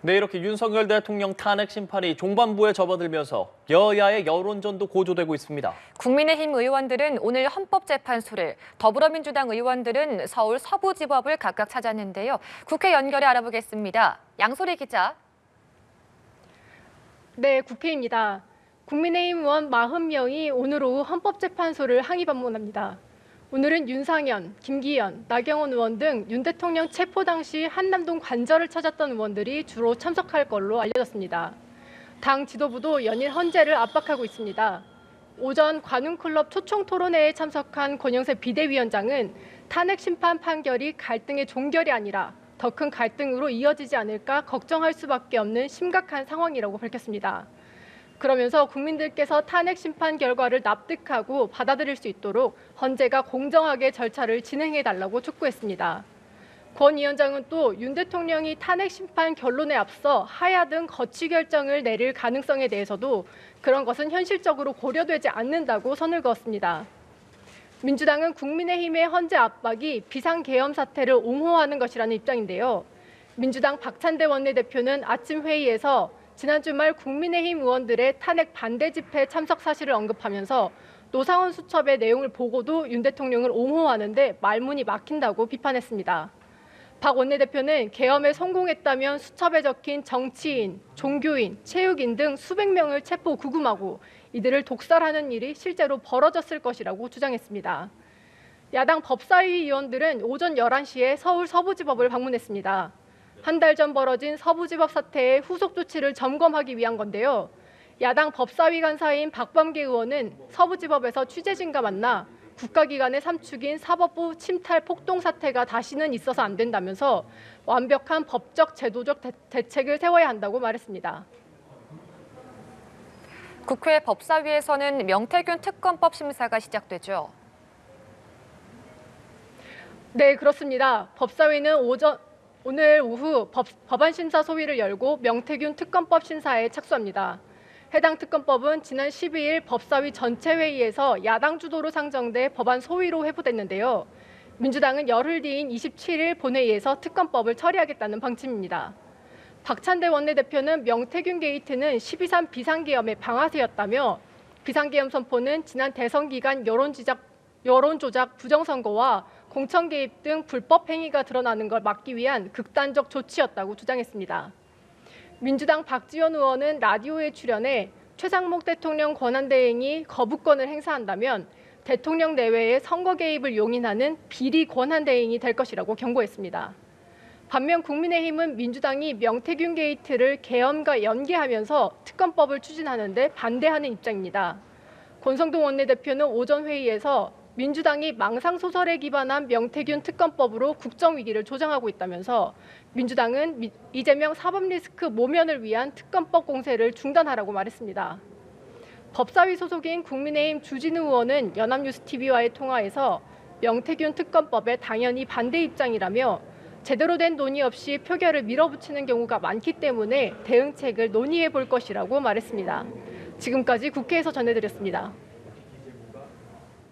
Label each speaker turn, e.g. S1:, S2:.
S1: 네, 이렇게 윤석열 대통령 탄핵 심판이 종반부에 접어들면서 여야의 여론전도 고조되고 있습니다.
S2: 국민의힘 의원들은 오늘 헌법재판소를, 더불어민주당 의원들은 서울 서부지법을 각각 찾았는데요. 국회 연결해 알아보겠습니다. 양소리 기자.
S3: 네, 국회입니다. 국민의힘 의원 40명이 오늘 오후 헌법재판소를 항의 방문합니다. 오늘은 윤상현, 김기현, 나경원 의원 등 윤 대통령 체포 당시 한남동 관저를 찾았던 의원들이 주로 참석할 걸로 알려졌습니다. 당 지도부도 연일 헌재를 압박하고 있습니다. 오전 관훈클럽 초청토론회에 참석한 권영세 비대위원장은 탄핵 심판 판결이 갈등의 종결이 아니라 더 큰 갈등으로 이어지지 않을까 걱정할 수밖에 없는 심각한 상황이라고 밝혔습니다. 그러면서 국민들께서 탄핵 심판 결과를 납득하고 받아들일 수 있도록 헌재가 공정하게 절차를 진행해달라고 촉구했습니다. 권 위원장은 또 윤 대통령이 탄핵 심판 결론에 앞서 하야 등 거취 결정을 내릴 가능성에 대해서도 그런 것은 현실적으로 고려되지 않는다고 선을 그었습니다. 민주당은 국민의힘의 헌재 압박이 비상계엄 사태를 옹호하는 것이라는 입장인데요. 민주당 박찬대 원내대표는 아침 회의에서 지난 주말 국민의힘 의원들의 탄핵 반대 집회 참석 사실을 언급하면서 노상원 수첩의 내용을 보고도 윤 대통령을 옹호하는데 말문이 막힌다고 비판했습니다. 박 원내대표는 계엄에 성공했다면 수첩에 적힌 정치인, 종교인, 체육인 등 수백 명을 체포 구금하고 이들을 독살하는 일이 실제로 벌어졌을 것이라고 주장했습니다. 야당 법사위 의원들은 오전 11시에 서울 서부지법을 방문했습니다. 한 달 전 벌어진 서부지법 사태의 후속 조치를 점검하기 위한 건데요. 야당 법사위 간사인 박범계 의원은 서부지법에서 취재진과 만나 국가기관의 삼축인 사법부 침탈 폭동 사태가 다시는 있어서 안 된다면서 완벽한 법적 제도적 대책을 세워야 한다고 말했습니다.
S2: 국회 법사위에서는 명태균 특검법 심사가 시작되죠.
S3: 네, 그렇습니다. 법사위는 오늘 오후 법안 심사 소위를 열고 명태균 특검법 심사에 착수합니다. 해당 특검법은 지난 12일 법사위 전체 회의에서 야당 주도로 상정돼 법안 소위로 회부됐는데요. 민주당은 열흘 뒤인 27일 본회의에서 특검법을 처리하겠다는 방침입니다. 박찬대 원내대표는 명태균 게이트는 12.3 비상계엄의 방아쇠였다며 비상계엄 선포는 지난 대선 기간 여론조작 부정선거와 공천 개입 등 불법 행위가 드러나는 걸 막기 위한 극단적 조치였다고 주장했습니다. 민주당 박지원 의원은 라디오에 출연해 최상목 대통령 권한대행이 거부권을 행사한다면 대통령 내외의 선거 개입을 용인하는 비리 권한대행이 될 것이라고 경고했습니다. 반면 국민의힘은 민주당이 명태균 게이트를 계엄과 연계하면서 특검법을 추진하는데 반대하는 입장입니다. 권성동 원내대표는 오전 회의에서 민주당이 망상소설에 기반한 명태균 특검법으로 국정위기를 조장하고 있다면서 민주당은 이재명 사법리스크 모면을 위한 특검법 공세를 중단하라고 말했습니다. 법사위 소속인 국민의힘 주진우 의원은 연합뉴스TV와의 통화에서 명태균 특검법에 당연히 반대 입장이라며 제대로 된 논의 없이 표결을 밀어붙이는 경우가 많기 때문에 대응책을 논의해 볼 것이라고 말했습니다. 지금까지 국회에서 전해드렸습니다.